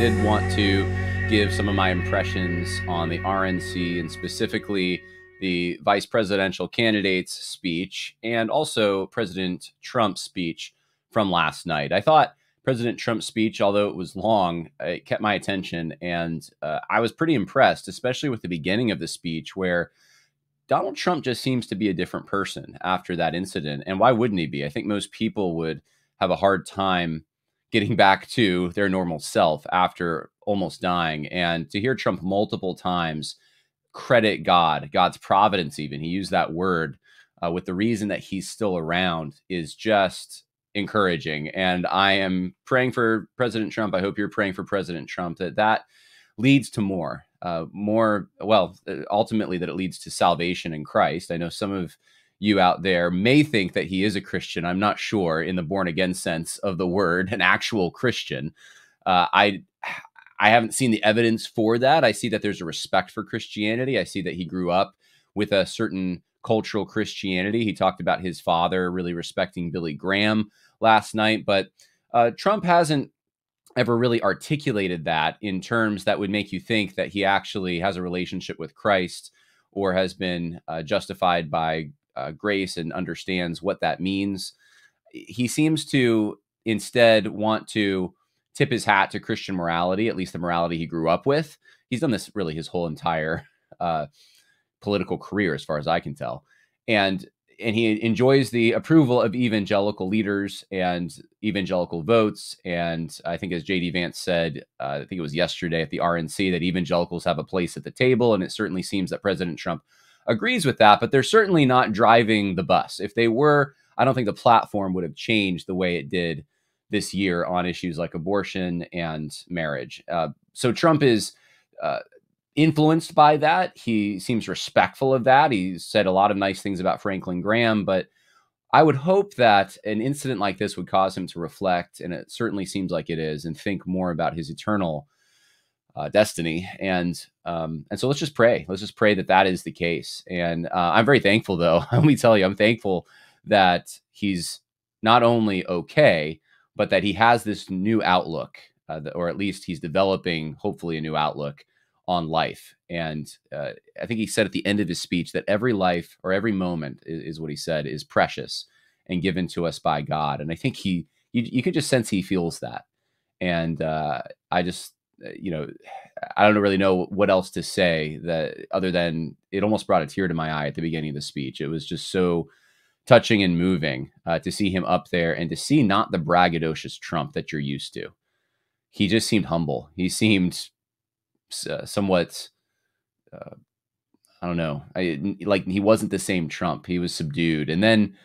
did want to give some of my impressions on the RNC and specifically the vice presidential candidate's speech and also President Trump's speech from last night. I thought President Trump's speech, although it was long, it kept my attention, and I was pretty impressed, especially with the beginning of the speech where Donald Trump just seems to be a different person after that incident. And why wouldn't he be? I think most people would have a hard time getting back to their normal self after almost dying. And to hear Trump multiple times credit God, God's providence, even he used that word with the reason that he's still around is just encouraging. And I am praying for President Trump. I hope you're praying for President Trump that leads to ultimately that it leads to salvation in Christ. I know some of you out there may think that he is a Christian. I'm not sure in the born again sense of the word, an actual Christian. I haven't seen the evidence for that. I see that there's a respect for Christianity. I see that he grew up with a certain cultural Christianity. He talked about his father really respecting Billy Graham last night, but Trump hasn't ever really articulated that in terms that would make you think that he actually has a relationship with Christ or has been justified by grace and understands what that means. He seems to instead want to tip his hat to Christian morality, at least the morality he grew up with. He's done this really his whole entire political career, as far as I can tell. And he enjoys the approval of evangelical leaders and evangelical votes. And I think, as J.D. Vance said, I think it was yesterday at the RNC, that evangelicals have a place at the table. And it certainly seems that President Trump agrees with that, but they're certainly not driving the bus. If they were, I don't think the platform would have changed the way it did this year on issues like abortion and marriage. So Trump is influenced by that. He seems respectful of that. He said a lot of nice things about Franklin Graham, but I would hope that an incident like this would cause him to reflect, and it certainly seems like it is, and think more about his eternal destiny. And so let's just pray. Let's just pray that that is the case. And I'm very thankful, though. Let me tell you, I'm thankful that he's not only okay, but that he has this new outlook, or at least he's developing, hopefully, a new outlook on life. And I think he said at the end of his speech that every life, or every moment is what he said, is precious and given to us by God. And I think you can just sense he feels that. And I just, I don't really know what else to say that other than it almost brought a tear to my eye at the beginning of the speech. It was just so touching and moving to see him up there and to see not the braggadocious Trump that you're used to. He just seemed humble. He seemed somewhat, I don't know, like he wasn't the same Trump. He was subdued. And then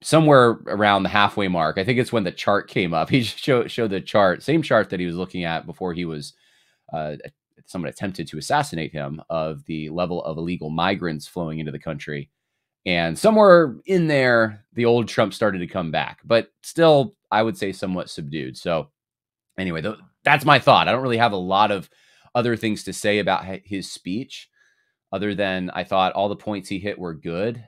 somewhere around the halfway mark, I think it's when the chart came up, he showed the chart, same chart that he was looking at before he was, someone attempted to assassinate him, of the level of illegal migrants flowing into the country. And somewhere in there, the old Trump started to come back, but still, I would say somewhat subdued. So anyway, that's my thought. I don't really have a lot of other things to say about his speech, other than I thought all the points he hit were good.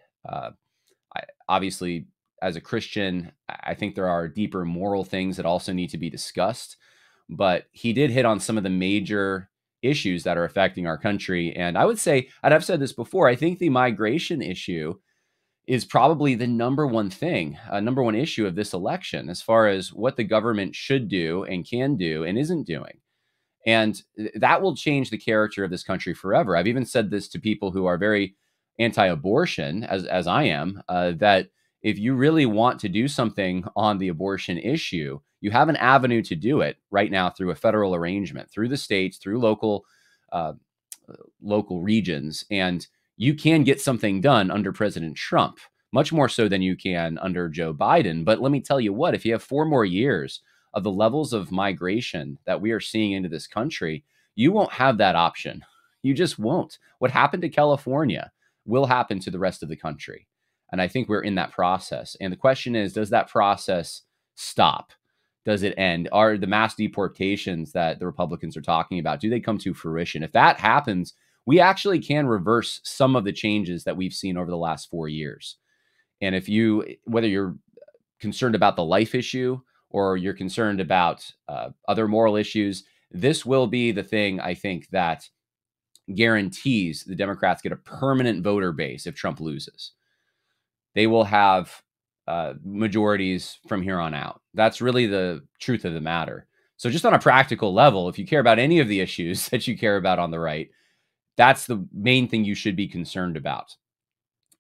Obviously, as a Christian, I think there are deeper moral things that also need to be discussed. But he did hit on some of the major issues that are affecting our country. And I would say, and I've said this before, I think the migration issue is probably the number one issue of this election, as far as what the government should do and can do and isn't doing. And that will change the character of this country forever. I've even said this to people who are very anti-abortion, as I am, that if you really want to do something on the abortion issue, you have an avenue to do it right now through a federal arrangement, through the states, through local regions. And you can get something done under President Trump, much more so than you can under Joe Biden. But let me tell you what, if you have 4 more years of the levels of migration that we are seeing into this country, you won't have that option. You just won't. What happened to California will happen to the rest of the country. And I think we're in that process. And the question is, does that process stop? Does it end? Are the mass deportations that the Republicans are talking about, do they come to fruition? If that happens, we actually can reverse some of the changes that we've seen over the last 4 years. And whether you're concerned about the life issue or you're concerned about other moral issues, this will be the thing, I think, that guarantees the Democrats get a permanent voter base if Trump loses. They will have majorities from here on out. That's really the truth of the matter. So just on a practical level, if you care about any of the issues that you care about on the right, that's the main thing you should be concerned about.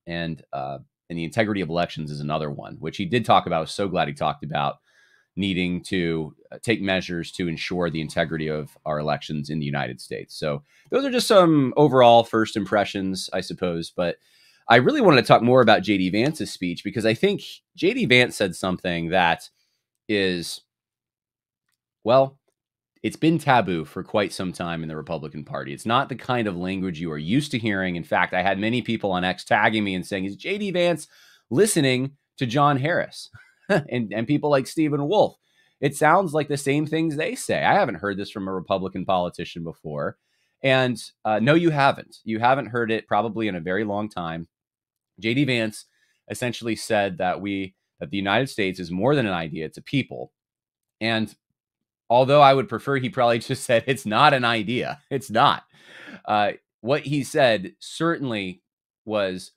And the integrity of elections is another one, which he did talk about. I was so glad he talked about needing to take measures to ensure the integrity of our elections in the United States. So those are just some overall first impressions, I suppose. But I really wanted to talk more about J.D. Vance's speech, because I think J.D. Vance said something that is, well, it's been taboo for quite some time in the Republican Party. It's not the kind of language you are used to hearing. In fact, I had many people on X tagging me and saying, is J.D. Vance listening to John Harris and people like Stephen Wolf? It sounds like the same things they say. I haven't heard this from a Republican politician before. And no, you haven't. You haven't heard it probably in a very long time. J.D. Vance essentially said that the United States is more than an idea, it's a people. And although I would prefer he probably just said it's not an idea. It's not. What he said certainly was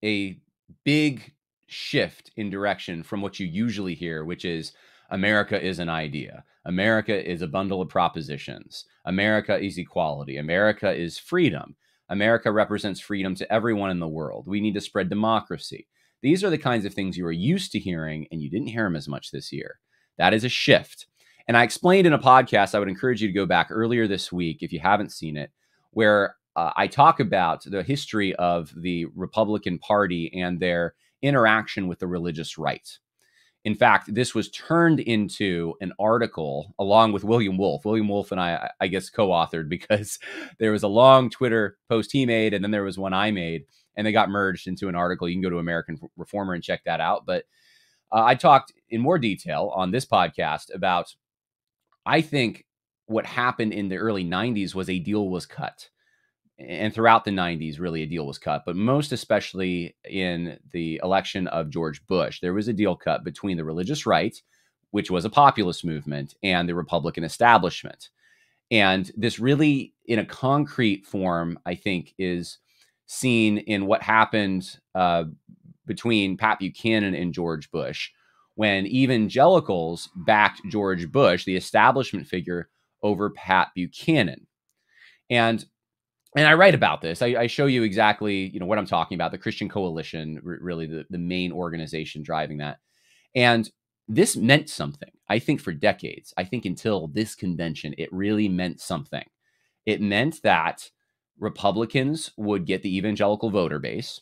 a big shift in direction from what you usually hear, which is America is an idea. America is a bundle of propositions. America is equality. America is freedom. America represents freedom to everyone in the world. We need to spread democracy. These are the kinds of things you are used to hearing, and you didn't hear them as much this year. That is a shift. And I explained in a podcast, I would encourage you to go back earlier this week if you haven't seen it, where I talk about the history of the Republican Party and their interaction with the religious right. In fact, this was turned into an article along with William Wolf. William Wolf and I guess, co-authored, because there was a long Twitter post he made, and then there was one I made, and they got merged into an article. You can go to American Reformer and check that out. But I talked in more detail on this podcast about, I think, what happened in the early 90s was a deal was cut. And throughout the 90s, really, a deal was cut. But most especially in the election of George Bush, there was a deal cut between the religious right, which was a populist movement, and the Republican establishment. And this really, in a concrete form, I think, is seen in what happened between Pat Buchanan and George Bush, when evangelicals backed George Bush, the establishment figure, over Pat Buchanan. And I write about this. I show you exactly, what I'm talking about. The Christian Coalition, really the main organization driving that. And this meant something, I think, for decades. I think until this convention, it really meant something. It meant that Republicans would get the evangelical voter base.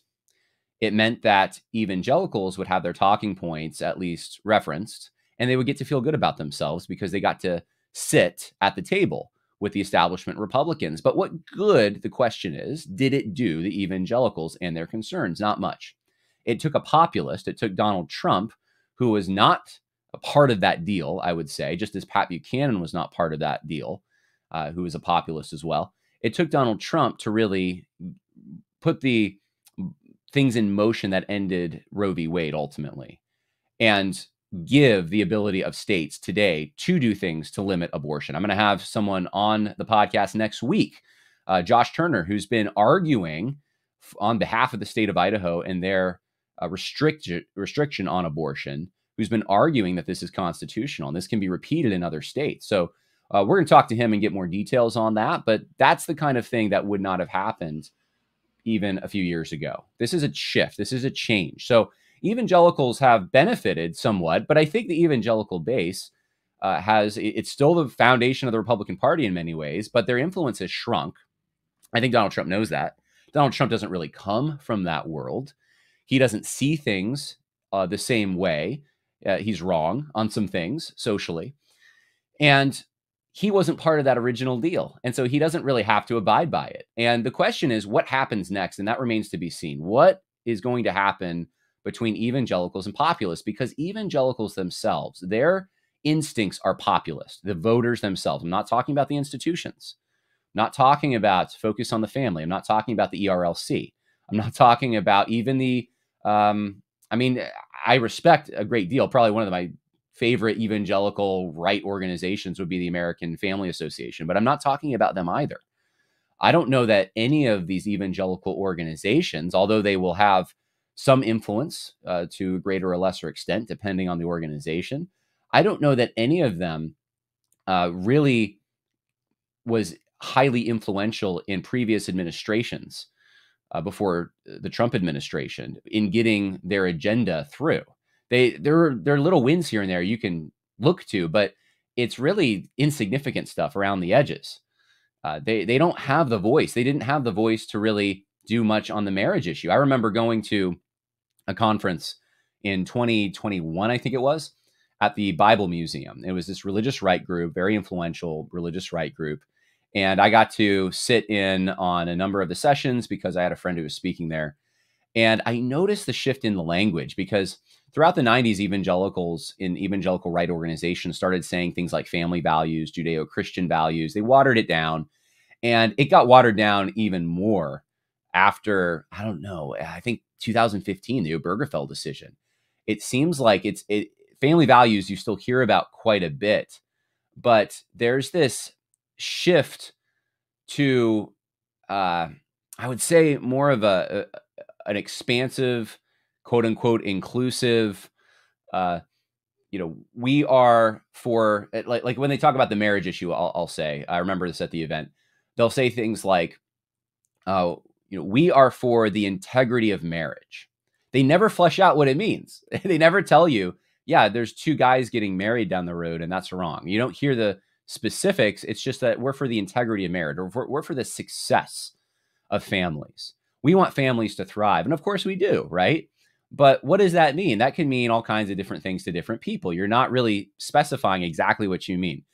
It meant that evangelicals would have their talking points at least referenced, and they would get to feel good about themselves because they got to sit at the table with the establishment Republicans. But what good, the question is, did it do the evangelicals and their concerns? Not much. It took a populist. It took Donald Trump, who was not a part of that deal, I would say, just as Pat Buchanan was not part of that deal, who was a populist as well. It took Donald Trump to really put the things in motion that ended Roe v. Wade ultimately, and give the ability of states today to do things to limit abortion. I'm going to have someone on the podcast next week, Josh Turner, who's been arguing on behalf of the state of Idaho and their restriction on abortion, who's been arguing that this is constitutional and this can be repeated in other states. So we're going to talk to him and get more details on that. But that's the kind of thing that would not have happened even a few years ago. This is a shift. This is a change. So evangelicals have benefited somewhat, but I think the evangelical base it's still the foundation of the Republican Party in many ways, but their influence has shrunk. I think Donald Trump knows that. Donald Trump doesn't really come from that world. He doesn't see things the same way. He's wrong on some things socially. And he wasn't part of that original deal. And so he doesn't really have to abide by it. And the question is, what happens next? And that remains to be seen. What is going to happen between evangelicals and populists? Because evangelicals themselves, their instincts are populist, the voters themselves. I'm not talking about the institutions. I'm not talking about focus on the family. I'm not talking about the ERLC. I'm not talking about even the, I respect a great deal. Probably one of my favorite evangelical right organizations would be the American Family Association, but I'm not talking about them either. I don't know that any of these evangelical organizations, although they will have some influence to a greater or lesser extent, depending on the organization, I don't know that any of them really was highly influential in previous administrations before the Trump administration in getting their agenda through. There are little wins here and there you can look to, but it's really insignificant stuff around the edges. They don't have the voice. They didn't have the voice to really do much on the marriage issue. I remember going to a conference in 2021, I think it was, at the Bible Museum. It was this religious right group, very influential religious right group. And I got to sit in on a number of the sessions because I had a friend who was speaking there. And I noticed the shift in the language because throughout the 90s, evangelicals in evangelical right organizations started saying things like family values, Judeo-Christian values. They watered it down. And it got watered down even more after, I don't know, I think 2015, the Obergefell decision. It seems like family values you still hear about quite a bit, but there's this shift to, I would say, more of an expansive, quote unquote, inclusive. We are for like when they talk about the marriage issue. I'll say I remember this at the event. They'll say things like, we are for the integrity of marriage. They never flesh out what it means. They never tell you, yeah, there's two guys getting married down the road and that's wrong. You don't hear the specifics. It's just that we're for the integrity of marriage, or we're for the success of families. We want families to thrive. And of course we do, right? But what does that mean? That can mean all kinds of different things to different people. You're not really specifying exactly what you mean.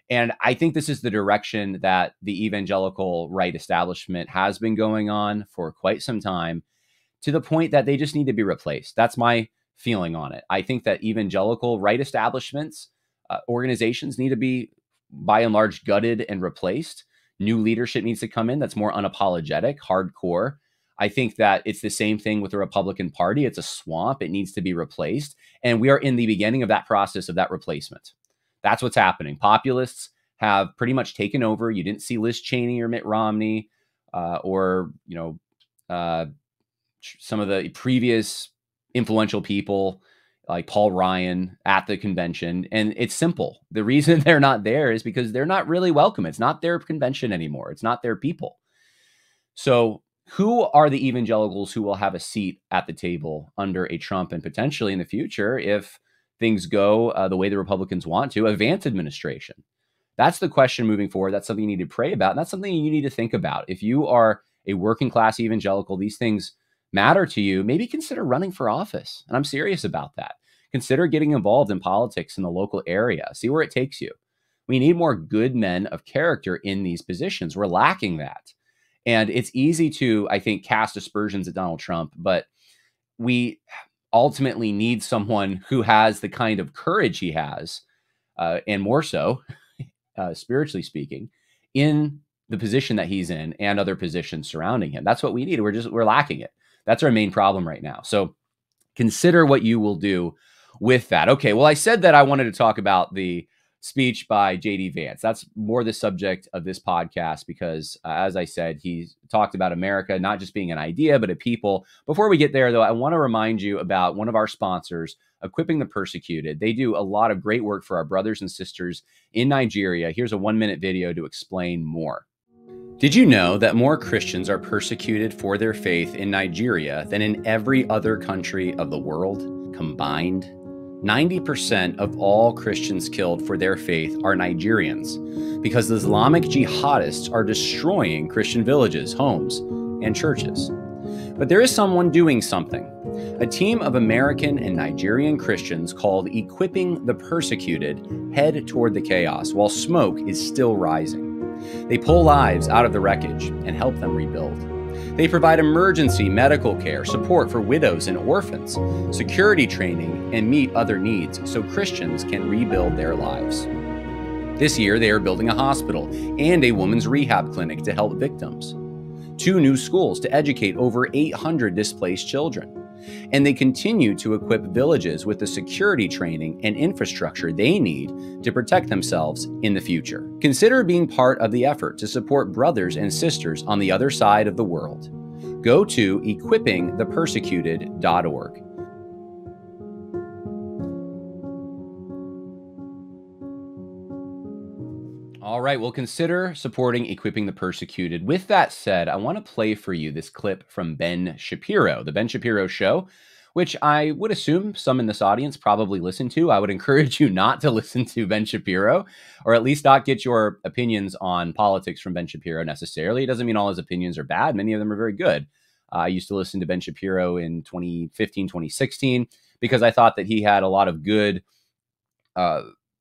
And I think this is the direction that the evangelical right establishment has been going on for quite some time, to the point that they just need to be replaced. That's my feeling on it. I think that evangelical right establishments, organizations need to be, by and large, gutted and replaced. New leadership needs to come in that's more unapologetic, hardcore. I think that it's the same thing with the Republican Party. It's a swamp. It needs to be replaced. And we are in the beginning of that process of that replacement. That's what's happening. Populists have pretty much taken over. You didn't see Liz Cheney or Mitt Romney or some of the previous influential people like Paul Ryan at the convention. And it's simple. The reason they're not there is because they're not really welcome. It's not their convention anymore. It's not their people. So who are the evangelicals who will have a seat at the table under a Trump and potentially in the future, if things go the way the Republicans want to, a Vance administration? That's the question moving forward. That's something you need to pray about. And that's something you need to think about. If you are a working class evangelical, these things matter to you, maybe consider running for office. And I'm serious about that. Consider getting involved in politics in the local area. See where it takes you. We need more good men of character in these positions. We're lacking that. And it's easy to, I think, cast aspersions at Donald Trump, but we ultimately need someone who has the kind of courage he has, and more so, spiritually speaking, in the position that he's in and other positions surrounding him. That's what we need. We're lacking it. That's our main problem right now. So consider what you will do with that. Okay, well, I said that I wanted to talk about the speech by J.D. Vance. That's more the subject of this podcast because, as I said, he talked about America not just being an idea, but a people. Before we get there, though, I want to remind you about one of our sponsors, Equipping the Persecuted. They do a lot of great work for our brothers and sisters in Nigeria. Here's a 1-minute video to explain more. Did you know that more Christians are persecuted for their faith in Nigeria than in every other country of the world combined? 90% of all Christians killed for their faith are Nigerians because the Islamic jihadists are destroying Christian villages, homes, and churches. But there is someone doing something. A team of American and Nigerian Christians called Equipping the Persecuted head toward the chaos while smoke is still rising. They pull lives out of the wreckage and help them rebuild. They provide emergency medical care, support for widows and orphans, security training, and meet other needs so Christians can rebuild their lives. This year, they are building a hospital and a women's rehab clinic to help victims, 2 new schools to educate over 800 displaced children, and they continue to equip villages with the security training and infrastructure they need to protect themselves in the future. Consider being part of the effort to support brothers and sisters on the other side of the world. Go to equippingthepersecuted.org. All right, well, consider supporting Equipping the Persecuted. With that said, I want to play for you this clip from Ben Shapiro, The Ben Shapiro Show, which I would assume some in this audience probably listen to. I would encourage you not to listen to Ben Shapiro, or at least not get your opinions on politics from Ben Shapiro necessarily. It doesn't mean all his opinions are bad. Many of them are very good. I used to listen to Ben Shapiro in 2015, 2016, because I thought that he had a lot of good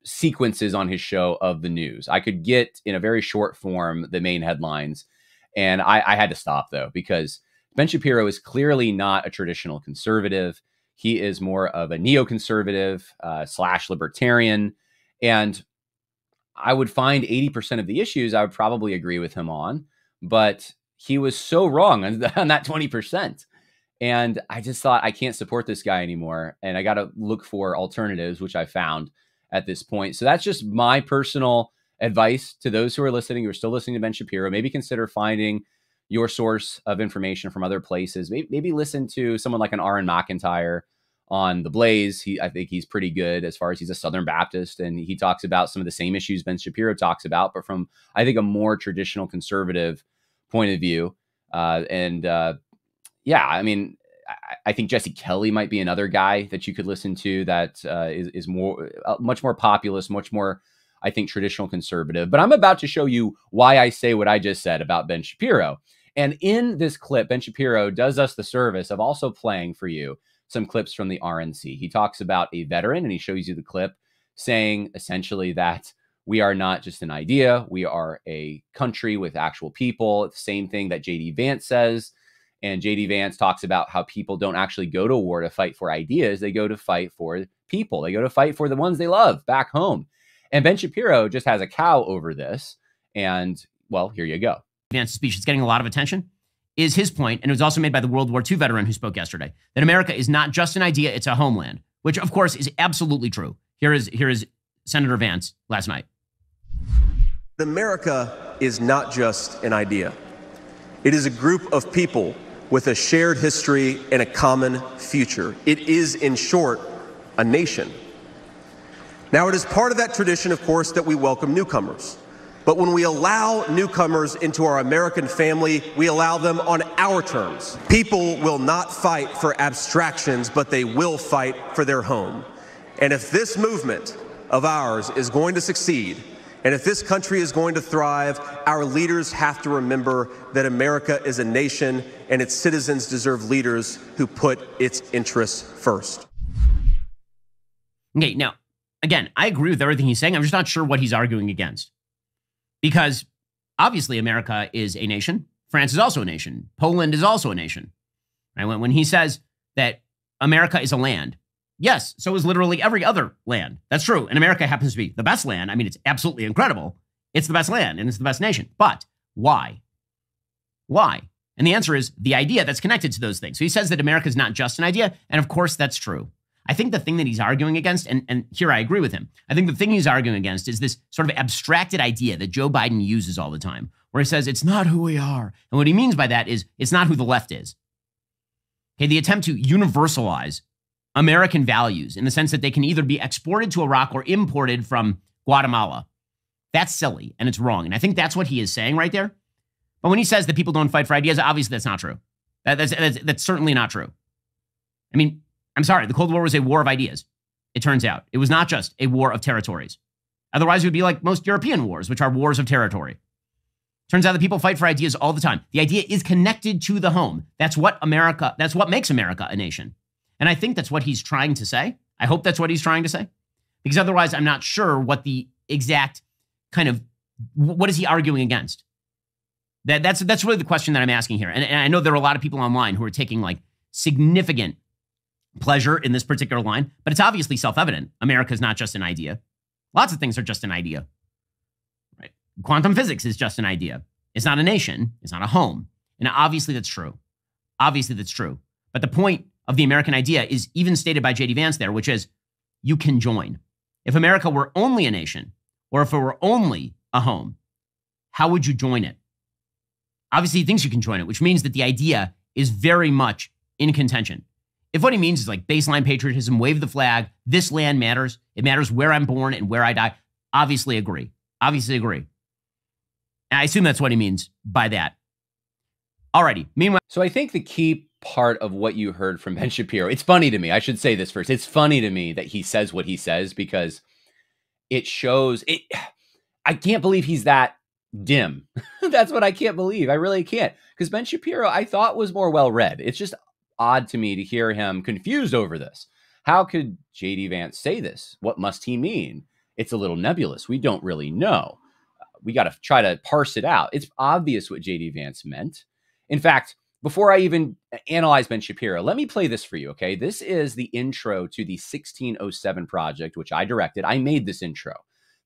sequences on his show of the news. I could get in a very short form the main headlines, and I had to stop though, because Ben Shapiro is clearly not a traditional conservative. He is more of a neoconservative / libertarian, and I would find 80% of the issues I would probably agree with him on, but he was so wrong on that 20%. And I just thought, I can't support this guy anymore, and I got to look for alternatives, which I found at this point. So that's just my personal advice to those who are listening, who are still listening to Ben Shapiro. Maybe consider finding your source of information from other places. Maybe listen to someone like an Aaron McIntyre on The Blaze. I think he's pretty good as far as he's a Southern Baptist, and he talks about some of the same issues Ben Shapiro talks about, but from, I think, a more traditional conservative point of view. Yeah, I mean, I think Jesse Kelly might be another guy that you could listen to that is more, much more populist, much more, I think, traditional conservative. But I'm about to show you why I say what I just said about Ben Shapiro. And in this clip, Ben Shapiro does us the service of also playing for you some clips from the RNC. He talks about a veteran, and he shows you the clip saying essentially that we are not just an idea, we are a country with actual people. It's the same thing that J.D. Vance says. And J.D. Vance talks about how people don't actually go to war to fight for ideas. They go to fight for people. They go to fight for the ones they love back home. And Ben Shapiro just has a cow over this. And, well, here you go. Vance's speech that's getting a lot of attention is his point, and it was also made by the World War II veteran who spoke yesterday, that America is not just an idea, it's a homeland, which, of course, is absolutely true. Here is Senator Vance last night. America is not just an idea. It is a group of people with a shared history and a common future. It is, in short, a nation. Now, it is part of that tradition, of course, that we welcome newcomers. But when we allow newcomers into our American family, we allow them on our terms. People will not fight for abstractions, but they will fight for their home. And if this movement of ours is going to succeed, and if this country is going to thrive, our leaders have to remember that America is a nation and its citizens deserve leaders who put its interests first. Okay, now, again, I agree with everything he's saying. I'm just not sure what he's arguing against. Because obviously America is a nation. France is also a nation. Poland is also a nation. Right? When he says that America is a land, yes, so is literally every other land. That's true. And America happens to be the best land. I mean, it's absolutely incredible. It's the best land and it's the best nation. But why? Why? And the answer is the idea that's connected to those things. So he says that America is not just an idea. And of course, that's true. I think the thing that he's arguing against, and here I agree with him, I think the thing he's arguing against is this sort of abstracted idea that Joe Biden uses all the time, where he says it's not who we are. And what he means by that is it's not who the left is. Okay, the attempt to universalize American values in the sense that they can either be exported to Iraq or imported from Guatemala. That's silly and it's wrong. And I think that's what he is saying right there. But when he says that people don't fight for ideas, obviously that's not true. That's certainly not true. I mean, I'm sorry, the Cold War was a war of ideas. It turns out it was not just a war of territories. Otherwise, it would be like most European wars, which are wars of territory. Turns out that people fight for ideas all the time. The idea is connected to the home. That's what makes America a nation. And I think that's what he's trying to say. I hope that's what he's trying to say. Because otherwise, I'm not sure what the exact what is he arguing against? That's really the question that I'm asking here. And I know there are a lot of people online who are taking like significant pleasure in this particular line, but it's obviously self-evident. America is not just an idea. Lots of things are just an idea. Right? Quantum physics is just an idea. It's not a nation. It's not a home. And obviously that's true. Obviously that's true. But the point of the American idea is even stated by J.D. Vance there, which is you can join. If America were only a nation, or if it were only a home, how would you join it? Obviously, he thinks you can join it, which means that the idea is very much in contention. If what he means is like baseline patriotism, wave the flag, this land matters, it matters where I'm born and where I die, obviously agree. Obviously agree. And I assume that's what he means by that. Alrighty. Meanwhile, so I think the key part of what you heard from Ben Shapiro, it's funny to me. I should say this first. It's funny to me that he says what he says because it shows it. I can't believe he's that dim. That's what I can't believe. I really can't. Because Ben Shapiro, I thought was more well-read. It's just odd to me to hear him confused over this. How could J.D. Vance say this? What must he mean? It's a little nebulous. We don't really know. We got to try to parse it out. It's obvious what J.D. Vance meant. In fact, before I even analyze Ben Shapiro, let me play this for you, okay? This is the intro to the 1607 project, which I directed. I made this intro.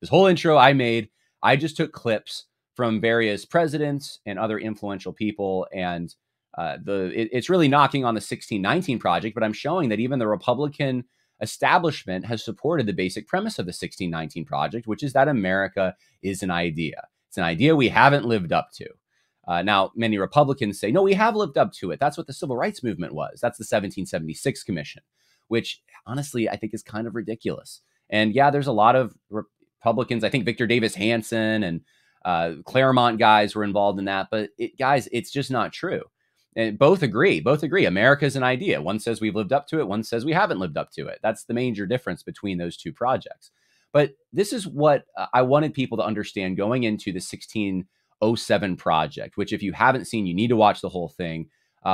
This whole intro I made. I just took clips from various presidents and other influential people, and it's really knocking on the 1619 project, but I'm showing that even the Republican establishment has supported the basic premise of the 1619 project, which is that America is an idea. It's an idea we haven't lived up to. Now, many Republicans say, no, we have lived up to it. That's what the civil rights movement was. That's the 1776 Commission, which honestly, I think is kind of ridiculous. And yeah, there's a lot of Republicans. I think Victor Davis Hanson and Claremont guys were involved in that. But guys, it's just not true. And both agree. America is an idea. One says we've lived up to it. One says we haven't lived up to it. That's the major difference between those two projects. But this is what I wanted people to understand going into the 1607 project, which if you haven't seen, you need to watch the whole thing.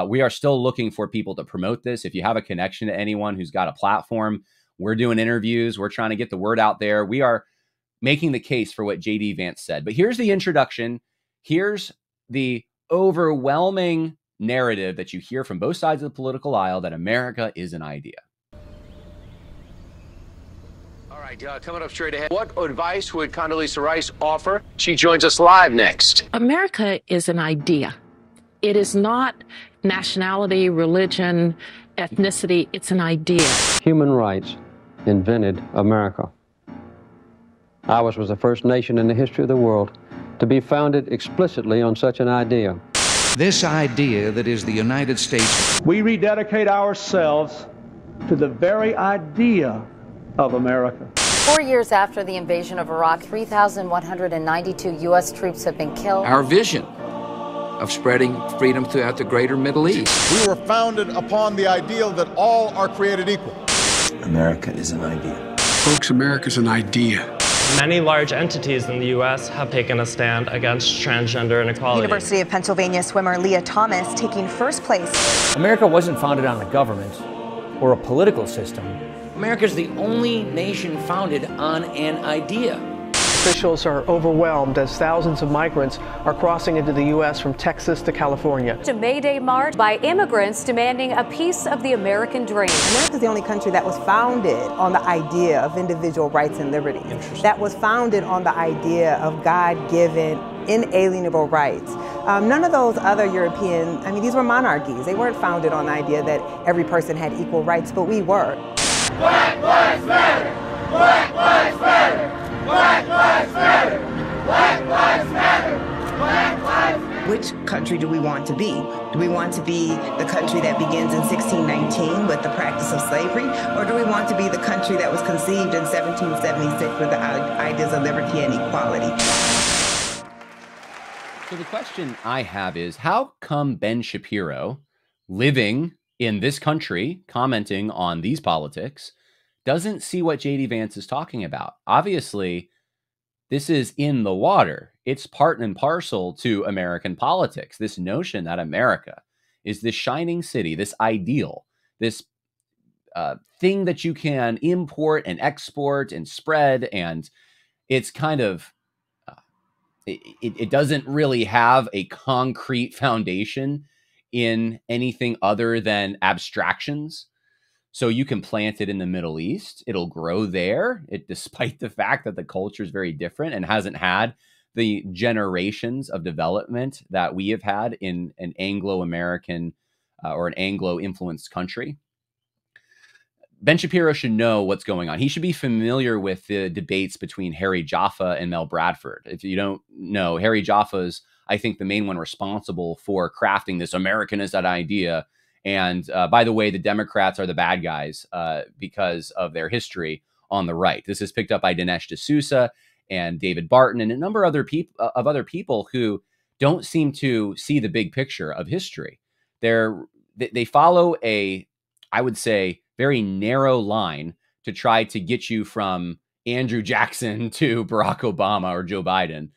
We are still looking for people to promote this. If you have a connection to anyone who's got a platform, we're doing interviews. We're trying to get the word out there. We are making the case for what J.D. Vance said. But here's the introduction. Here's the overwhelming narrative that you hear from both sides of the political aisle that America is an idea. All right, coming up straight ahead, what advice would Condoleezza Rice offer? She joins us live next. America is an idea. It is not nationality, religion, ethnicity. It's an idea. Human rights invented America. Ours was the first nation in the history of the world to be founded explicitly on such an idea. This idea that is the United States. We rededicate ourselves to the very idea of America. 4 years after the invasion of Iraq, 3,192 U.S. troops have been killed. Our vision of spreading freedom throughout the greater Middle East. We were founded upon the ideal that all are created equal. America is an idea. Folks, America's an idea. Many large entities in the U.S. have taken a stand against transgender inequality. University of Pennsylvania swimmer Leah Thomas taking first place. America wasn't founded on a government or a political system. America is the only nation founded on an idea. Officials are overwhelmed as thousands of migrants are crossing into the U.S. from Texas to California. A May Day march by immigrants demanding a piece of the American dream. America is the only country that was founded on the idea of individual rights and liberties. That was founded on the idea of God-given, inalienable rights. None of those other European, these were monarchies. They weren't founded on the idea that every person had equal rights, but we were. Black Lives Matter! Black Lives Matter! Black Lives Matter! Black Lives Matter! Black Lives Matter! Which country do we want to be? Do we want to be the country that begins in 1619 with the practice of slavery? Or do we want to be the country that was conceived in 1776 with the ideas of liberty and equality? So the question I have is, how come Ben Shapiro, living in this country, commenting on these politics, doesn't see what J.D. Vance is talking about? Obviously, this is in the water. It's part and parcel to American politics. This notion that America is this shining city, this ideal, this thing that you can import and export and spread. And it's kind of, it doesn't really have a concrete foundation in anything other than abstractions. So you can plant it in the Middle East. It'll grow there, despite the fact that the culture is very different and hasn't had the generations of development that we have had in an Anglo-American or an Anglo-influenced country. Ben Shapiro should know what's going on. He should be familiar with the debates between Harry Jaffa and Mel Bradford. If you don't know, Harry Jaffa is, I think, the main one responsible for crafting this Americanist idea. And by the way, the Democrats are the bad guys because of their history on the right. This is picked up by Dinesh D'Souza and David Barton and a number of other people who don't seem to see the big picture of history. They follow I would say, very narrow line to try to get you from Andrew Jackson to Barack Obama or Joe Biden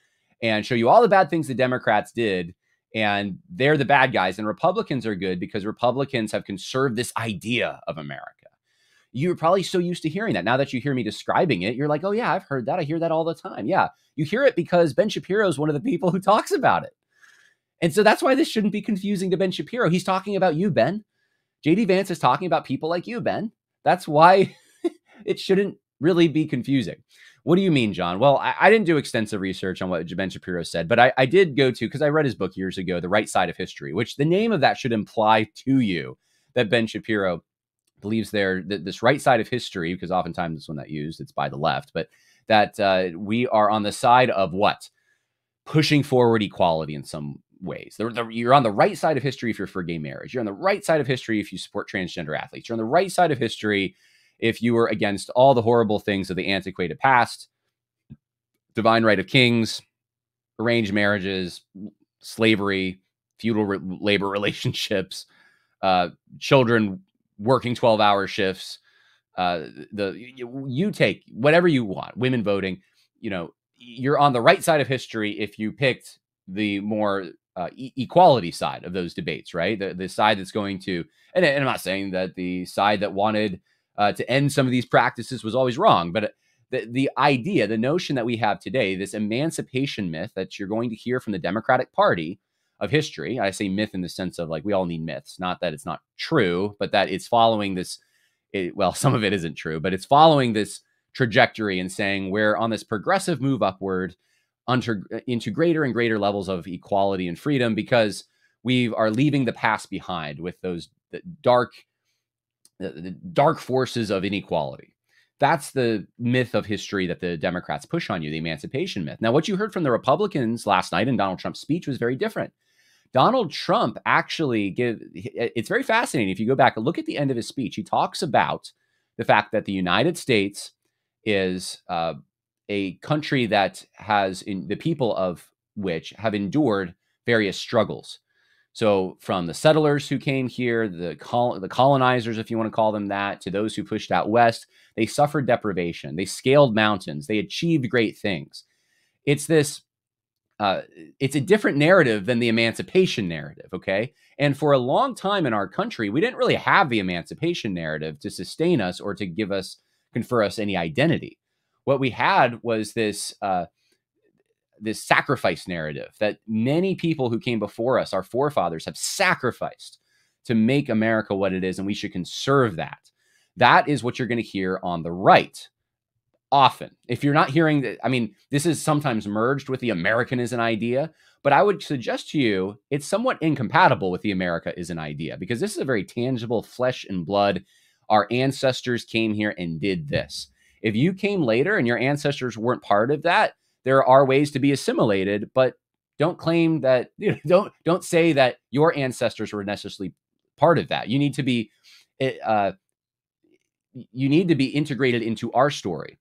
and show you all the bad things the Democrats did. And they're the bad guys. And Republicans are good because Republicans have conserved this idea of America. You're probably so used to hearing that. Now that you hear me describing it, you're like, oh, yeah, I've heard that. I hear that all the time. Yeah, you hear it because Ben Shapiro is one of the people who talks about it. And so that's why this shouldn't be confusing to Ben Shapiro. He's talking about you, Ben. J.D. Vance is talking about people like you, Ben. That's why it shouldn't really be confusing. What do you mean, John? Well, I didn't do extensive research on what Ben Shapiro said, but I did go to, because I read his book years ago, The Right Side of History, which the name of that should imply to you that Ben Shapiro believes this right side of history, because oftentimes it's one that used, it's by the left, but that we are on the side of what? Pushing forward equality in some ways. You're on the right side of history if you're for gay marriage. You're on the right side of history if you support transgender athletes. You're on the right side of history if you were against all the horrible things of the antiquated past, divine right of kings, arranged marriages, slavery, feudal labor relationships, children working 12-hour shifts. You take whatever you want, women voting. You're on the right side of history if you picked the more equality side of those debates, right? The side that's going to, and I'm not saying that the side that wanted to end some of these practices was always wrong, but the idea, the notion that we have today, this emancipation myth that you're going to hear from the Democratic Party of history. I say myth in the sense of like, we all need myths, not that it's not true, but that it's following this. Well, some of it isn't true, but it's following this trajectory and saying we're on this progressive move upward into greater and greater levels of equality and freedom because we are leaving the past behind with those dark forces of inequality. That's the myth of history that the Democrats push on you, the emancipation myth. Now, what you heard from the Republicans last night in Donald Trump's speech was very different. Donald Trump actually it's very fascinating. If you go back and look at the end of his speech, he talks about the fact that the United States is a country that has the people of which have endured various struggles. So from the settlers who came here, the colonizers, if you want to call them that, to those who pushed out west, they suffered deprivation. They scaled mountains. They achieved great things. It's a different narrative than the emancipation narrative, okay? And for a long time in our country, we didn't really have the emancipation narrative to sustain us or to confer us any identity. What we had was this sacrifice narrative that many people who came before us, our forefathers, have sacrificed to make America what it is, and we should conserve that. That is what you're going to hear on the right often. If you're not hearing that, I mean, this is sometimes merged with the American is an idea, but I would suggest to you it's somewhat incompatible with the America is an idea, because this is a very tangible flesh and blood. Our ancestors came here and did this. If you came later and your ancestors weren't part of that, there are ways to be assimilated, but don't claim that, don't say that your ancestors were necessarily part of that. You need to be integrated into our story.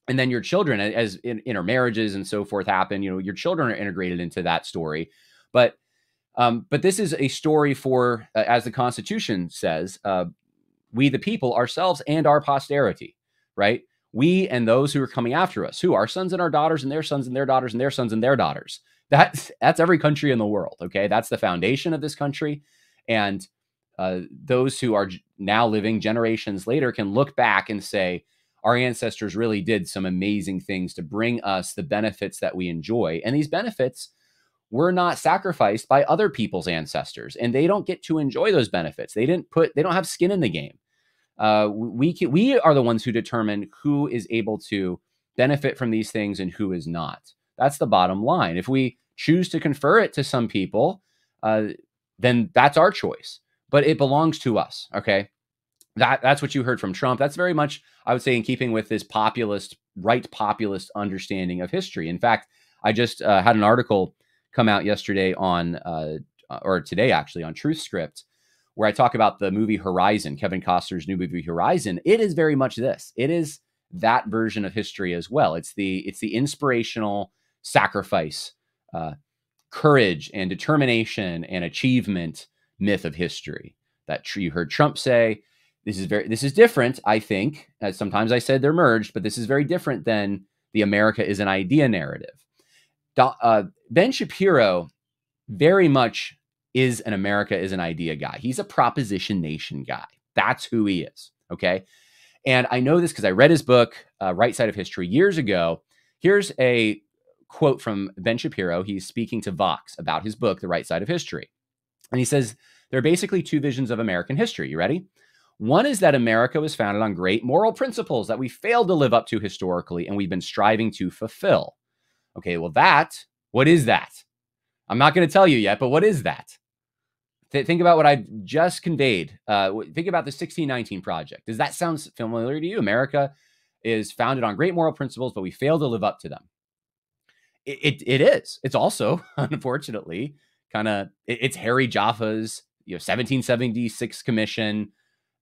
And then your children, as intermarriages and so forth happen, your children are integrated into that story. But this is a story for, as the Constitution says, we the people, ourselves and our posterity, right? We and those who are coming after us, who our sons and our daughters and their sons and their daughters and their sons and their daughters. That's every country in the world, okay? That's the foundation of this country. And those who are now living generations later can look back and say, our ancestors really did some amazing things to bring us the benefits that we enjoy. And these benefits were not sacrificed by other people's ancestors, and they don't get to enjoy those benefits. They don't have skin in the game. We are the ones who determine who is able to benefit from these things and who is not. That's the bottom line. If we choose to confer it to some people, then that's our choice, but it belongs to us. Okay. That's what you heard from Trump. That's very much, I would say, in keeping with this right populist understanding of history. In fact, I just had an article come out yesterday or today actually, on TruthScript, where I talk about the movie Horizon, Kevin Costner's new movie Horizon. It is very much this. It is that version of history as well. It's the inspirational sacrifice, courage and determination and achievement myth of history that you heard Trump say. This is different, I think. Sometimes I said they're merged, but this is very different than the America is an idea narrative. Ben Shapiro very much is an America is an idea guy. He's a proposition nation guy. That's who he is, okay? And I know this because I read his book, Right Side of History, years ago. Here's a quote from Ben Shapiro. He's speaking to Vox about his book, The Right Side of History. And he says, there are basically two visions of American history. You ready? One is that America was founded on great moral principles that we failed to live up to historically, and we've been striving to fulfill. Okay, well, what is that? I'm not going to tell you yet, but what is that? Think about what I just conveyed. Think about the 1619 Project. Does that sound familiar to you? America is founded on great moral principles, but we fail to live up to them. It is. It's also, unfortunately, it's Harry Jaffe's 1776 Commission.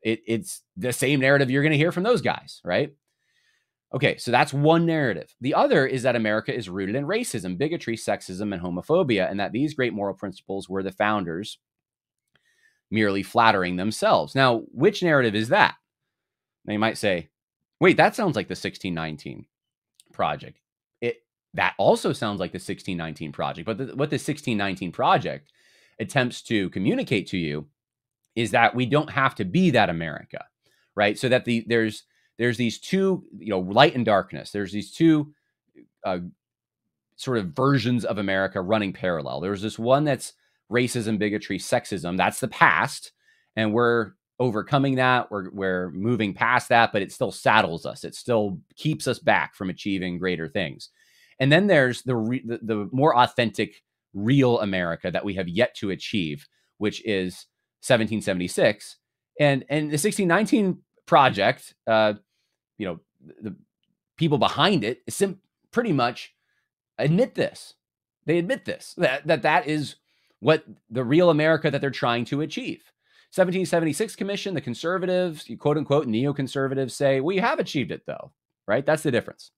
It's the same narrative you're going to hear from those guys, right? Okay, so that's one narrative. The other is that America is rooted in racism, bigotry, sexism, and homophobia, and that these great moral principles were the founders merely flattering themselves. Now, which narrative is that? Now, you might say, wait, that sounds like the 1619 Project. That also sounds like the 1619 Project, but what the 1619 Project attempts to communicate to you is that we don't have to be that America, right? So that there's these two, light and darkness. There's these two sort of versions of America running parallel. There's this one that's racism, bigotry, sexism. That's the past, and we're overcoming that. We're moving past that, but it still saddles us. It still keeps us back from achieving greater things. And then there's the more authentic, real America that we have yet to achieve, which is 1776. And the 1619 Project, the people behind it pretty much admit this. They admit this, that is what the real America that they're trying to achieve. 1776 Commission, the conservatives, quote unquote, neoconservatives say, well, you have achieved it though, right? That's the difference.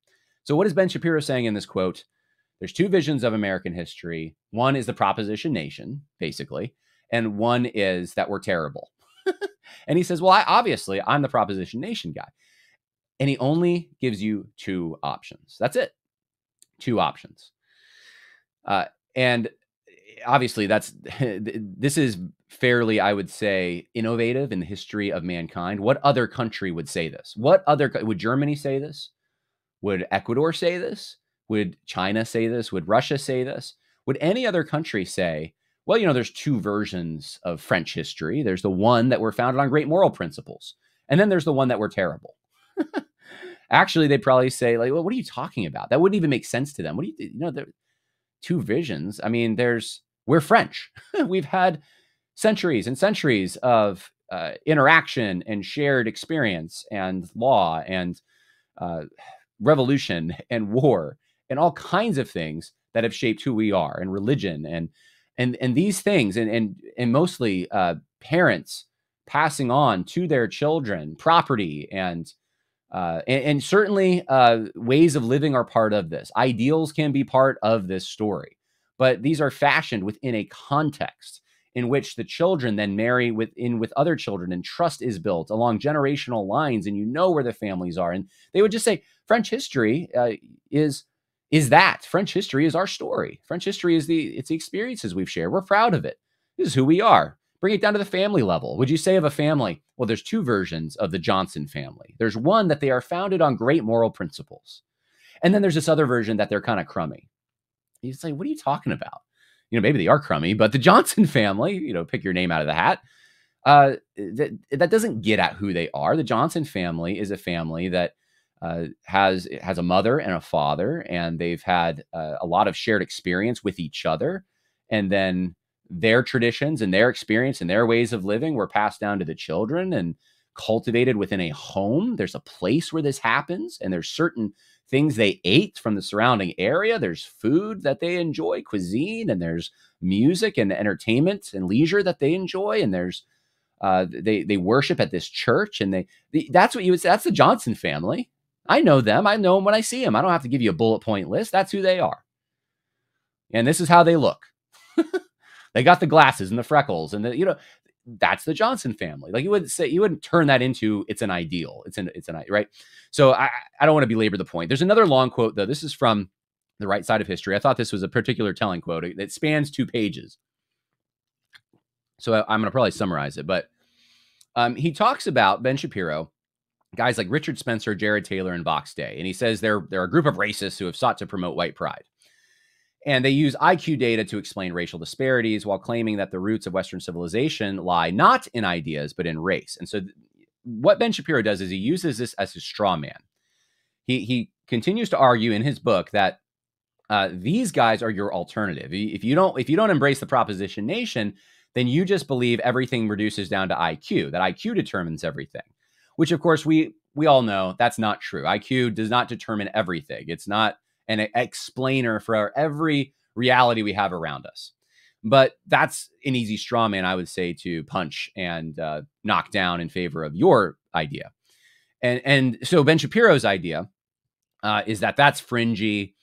So what is Ben Shapiro saying in this quote? There's two visions of American history. One is the proposition nation, basically, and one is that we're terrible. And he says, well, obviously, I'm the proposition nation guy. And he only gives you two options. That's it. Two options. And obviously, this is fairly, I would say, innovative in the history of mankind. What other country would say this? Would Germany say this? Would Ecuador say this? Would China say this? Would Russia say this? Would any other country say, well, there's two versions of French history. There's the one that we're founded on great moral principles, and then there's the one that we're terrible. Actually, they'd probably say, like, well, what are you talking about? That wouldn't even make sense to them. What do there are two visions. I mean, we're French. We've had centuries and centuries of interaction and shared experience and law and revolution and war and all kinds of things that have shaped who we are, and religion and these things and mostly parents passing on to their children property and certainly ways of living are part of this. Ideals can be part of this story, but these are fashioned within a context in which the children then marry with other children, and trust is built along generational lines, and where the families are. And they would just say French history is that. French history is our story. French history is it's the experiences we've shared. We're proud of it. This is who we are. Bring it down to the family level. Would you say of a family? Well, there's two versions of the Johnson family. There's one that they are founded on great moral principles. And then there's this other version that they're kind of crummy. You say, what are you talking about? Maybe they are crummy, but the Johnson family, pick your name out of the hat. That doesn't get at who they are. The Johnson family is a family that has a mother and a father, and they've had a lot of shared experience with each other. And then their traditions and their experience and their ways of living were passed down to the children, and cultivated within a home. There's a place where this happens, and there's certain things they ate from the surrounding area. There's food that they enjoy, cuisine, and there's music and entertainment and leisure that they enjoy, and there's they worship at this church, and that's what you would say. That's the Johnson family. I know them. I know them when I see them. I don't have to give you a bullet point list. That's who they are, and this is how they look. They got the glasses and the freckles, and that's the Johnson family. Like, you wouldn't turn that into it's an ideal. It's an right. So I don't want to belabor the point. There's another long quote though. This is from The Right Side of History. I thought this was a particular telling quote. It spans 2 pages. So I'm going to probably summarize it, but he talks about Ben Shapiro, guys like Richard Spencer, Jared Taylor, and Vox Day. And he says they're a group of racists who have sought to promote white pride. And they use IQ data to explain racial disparities while claiming that the roots of Western civilization lie not in ideas, but in race. And so what Ben Shapiro does is he uses this as his straw man. He continues to argue in his book that these guys are your alternative. If you don't embrace the proposition nation, then you just believe everything reduces down to IQ, that IQ determines everything, which of course we all know that's not true. IQ does not determine everything. It's not an explainer for every reality we have around us. But that's an easy straw man, I would say, to punch and knock down in favor of your idea. And so Ben Shapiro's idea is that that's fringy.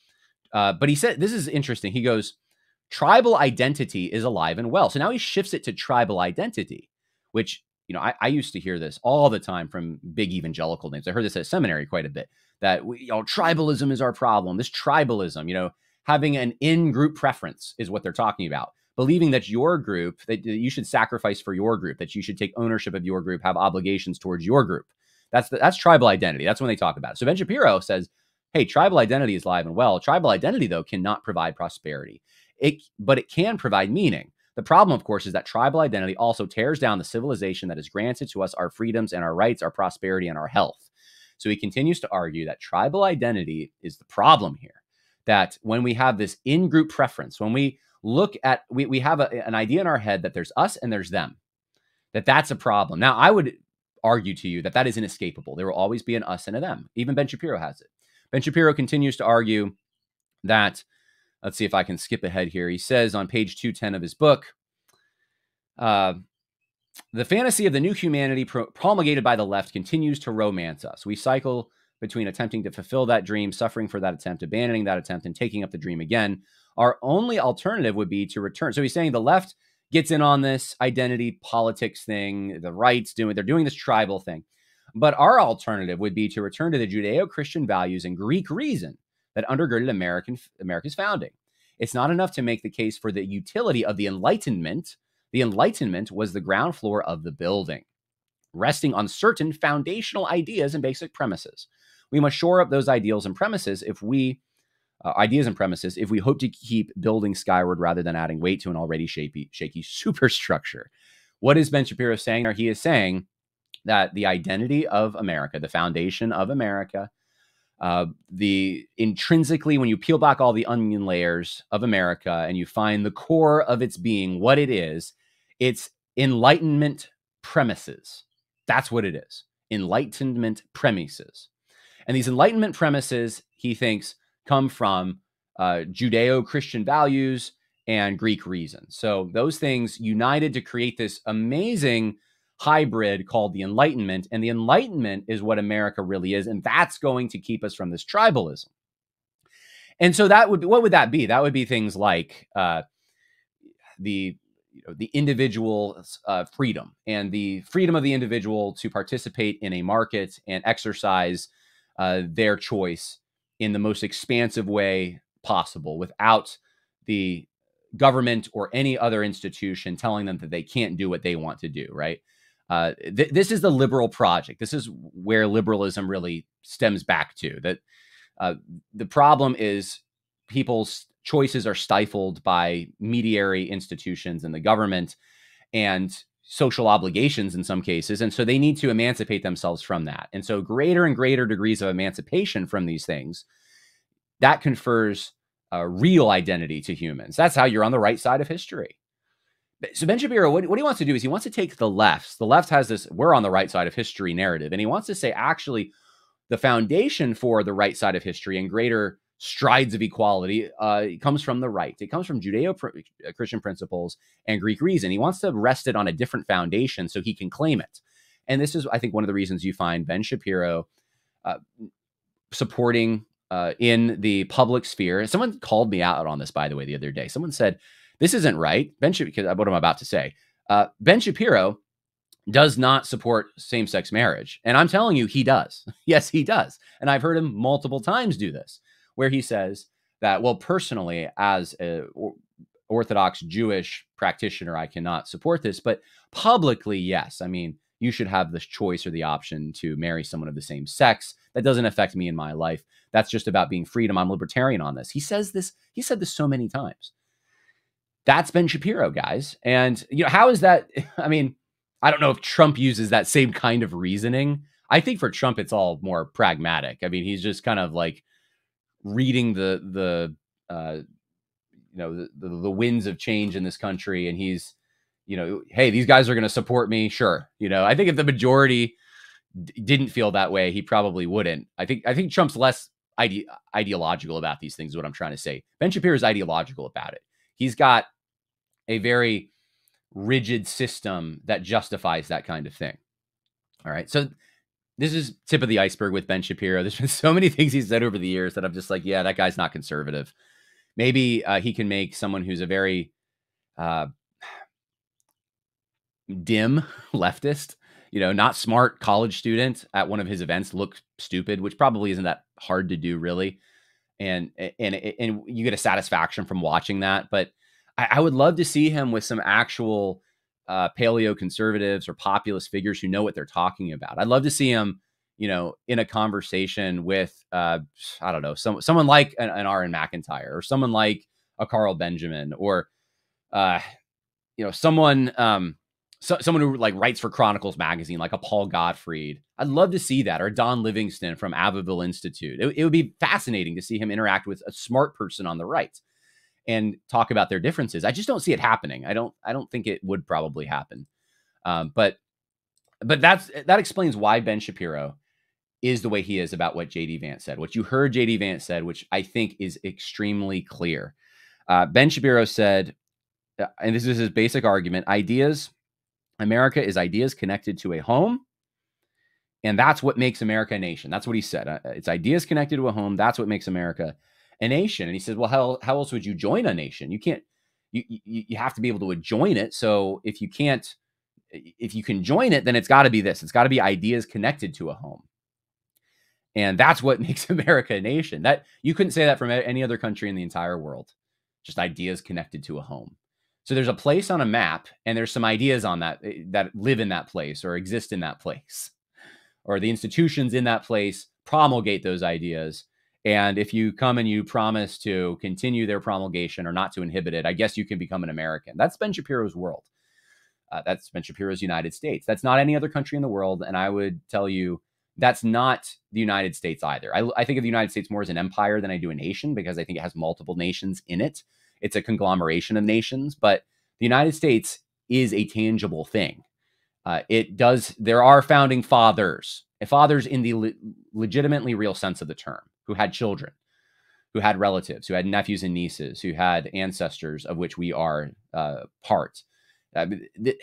But he said, this is interesting. He goes, tribal identity is alive and well. So now he shifts it to tribal identity, which, I used to hear this all the time from big evangelical names. I heard this at seminary quite a bit, that tribalism is our problem. This tribalism, having an in-group preference is what they're talking about. Believing that your group, that you should sacrifice for your group, that you should take ownership of your group, have obligations towards your group. That's tribal identity. That's when they talk about it. So Ben Shapiro says, hey, tribal identity is alive and well. Tribal identity, though, cannot provide prosperity. But it can provide meaning. The problem, of course, is that tribal identity also tears down the civilization that has granted to us our freedoms and our rights, our prosperity, and our health. So he continues to argue that tribal identity is the problem here. That when we have this in-group preference, when we look at, we have an idea in our head that there's us and there's them, that's a problem. Now, I would argue to you that that is inescapable. There will always be an us and a them. Even Ben Shapiro has it. Ben Shapiro continues to argue that, let's see if I can skip ahead here. He says on page 210 of his book, the fantasy of the new humanity promulgated by the left continues to romance us. We cycle between attempting to fulfill that dream, suffering for that attempt, abandoning that attempt, and taking up the dream again. Our only alternative would be to return. So he's saying the left gets in on this identity politics thing. The right's they're doing this tribal thing. But our alternative would be to return to the Judeo-Christian values and Greek reason that undergirded America's founding. It's not enough to make the case for the utility of the Enlightenment. The Enlightenment was the ground floor of the building, resting on certain foundational ideas and basic premises. We must shore up those ideals and premises if we hope to keep building skyward rather than adding weight to an already shaky superstructure. What is Ben Shapiro saying? He is saying that the identity of America, the foundation of America, the intrinsically, when you peel back all the onion layers of America and you find the core of its being, what it is, it's Enlightenment premises. That's what it is. Enlightenment premises. And these Enlightenment premises, he thinks, come from Judeo-Christian values and Greek reason. So those things united to create this amazing hybrid called the Enlightenment. And the Enlightenment is what America really is. And that's going to keep us from this tribalism. And so what would that be? That would be things like the individual's freedom and the freedom of the individual to participate in a market and exercise their choice in the most expansive way possible without the government or any other institution telling them that they can't do what they want to do, right? This is the liberal project. This is where liberalism really stems back to. That the problem is people's choices are stifled by mediary institutions and the government and social obligations in some cases. And so they need to emancipate themselves from that. And so greater and greater degrees of emancipation from these things, that confers real identity to humans. That's how you're on the right side of history. So Ben Shapiro, what he wants to do is he wants to take the left. The left has this, we're on the right side of history narrative. And he wants to say, actually, the foundation for the right side of history and greater strides of equality comes from the right. It comes from Judeo-Christian principles and Greek reason. He wants to rest it on a different foundation so he can claim it. And this is, I think, one of the reasons you find Ben Shapiro supporting in the public sphere. Someone called me out on this, by the way, the other day. Someone said, this isn't right. Because what I'm about to say. Ben Shapiro does not support same-sex marriage. And I'm telling you, he does. Yes, he does. And I've heard him multiple times do this, where he says that, well, personally, as an Orthodox Jewish practitioner, I cannot support this. But publicly, yes. I mean, you should have the choice or the option to marry someone of the same sex. That doesn't affect me in my life. That's just about being freedom. I'm libertarian on this. He says this. He said this so many times. That's Ben Shapiro, guys. And, how is that? I mean, I don't know if Trump uses that same kind of reasoning. I think for Trump, it's all more pragmatic. I mean, he's just kind of like reading the winds of change in this country. And he's, hey, these guys are going to support me. Sure. I think if the majority didn't feel that way, he probably wouldn't. I think Trump's less ideological about these things is what I'm trying to say. Ben Shapiro is ideological about it. He's got a very rigid system that justifies that kind of thing. All right. So this is tip of the iceberg with Ben Shapiro. There's been so many things he's said over the years that I'm just like, yeah, that guy's not conservative. Maybe he can make someone who's a very dim leftist, not smart college student at one of his events look stupid, which probably isn't that hard to do, really. And you get a satisfaction from watching that. But I would love to see him with some actual paleo conservatives or populist figures who know what they're talking about. I'd love to see him, in a conversation with, I don't know, someone like an R.N. McIntyre or someone like a Carl Benjamin or, someone who like writes for Chronicles magazine, like a Paul Gottfried. I'd love to see that, or Don Livingston from Abbeville Institute. It would be fascinating to see him interact with a smart person on the right and talk about their differences. I just don't see it happening. I don't think it would probably happen. But that explains why Ben Shapiro is the way he is about what J.D. Vance said, what you heard J.D. Vance said, which I think is extremely clear. Ben Shapiro said, and this is his basic argument, America is ideas connected to a home. And that's what makes America a nation. That's what he said. It's ideas connected to a home. That's what makes America a nation. And he said, well, how else would you join a nation? You can't, you have to be able to join it. So if you can join it, then it's got to be this. It's got to be ideas connected to a home. And that's what makes America a nation. That you couldn't say that from any other country in the entire world. Just ideas connected to a home. So there's a place on a map, and there's some ideas on that live in that place or exist in that place, or the institutions in that place promulgate those ideas. And if you come and you promise to continue their promulgation or not to inhibit it, I guess you can become an American. That's Ben Shapiro's world. That's Ben Shapiro's United States. That's not any other country in the world. And I would tell you that's not the United States either. I think of the United States more as an empire than I do a nation, because I think it has multiple nations in it. It's a conglomeration of nations, but the United States is a tangible thing. There are founding fathers in the legitimately real sense of the term, who had children, who had relatives, who had nephews and nieces, who had ancestors of which we are part. The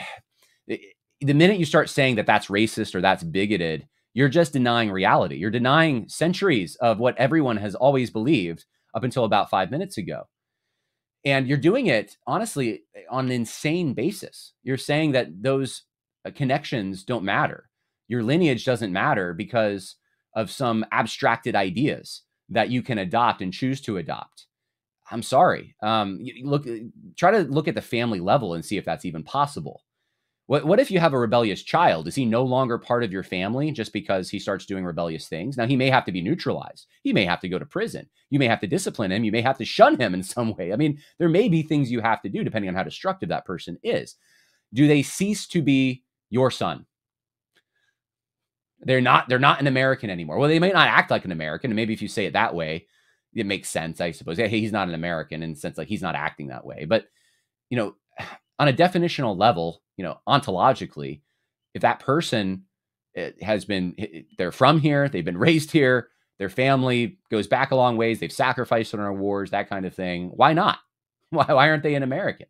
minute you start saying that that's racist or that's bigoted, you're just denying reality. You're denying centuries of what everyone has always believed up until about 5 minutes ago. And you're doing it, honestly, on an insane basis. You're saying that those connections don't matter. Your lineage doesn't matter because of some abstracted ideas that you can adopt and choose to adopt. I'm sorry. Try to look at the family level and see if that's even possible. What if you have a rebellious child? Is he no longer part of your family just because he starts doing rebellious things? Now, he may have to be neutralized. He may have to go to prison. You may have to discipline him. You may have to shun him in some way. I mean, there may be things you have to do depending on how destructive that person is. Do they cease to be your son? They're not an American anymore. Well, they may not act like an American. And maybe if you say it that way, it makes sense, I suppose. Hey, he's not an American in the sense like he's not acting that way. But, on a definitional level, ontologically, if that person they're from here, they've been raised here, their family goes back a long ways, they've sacrificed in our wars, that kind of thing, why not? Why aren't they an American,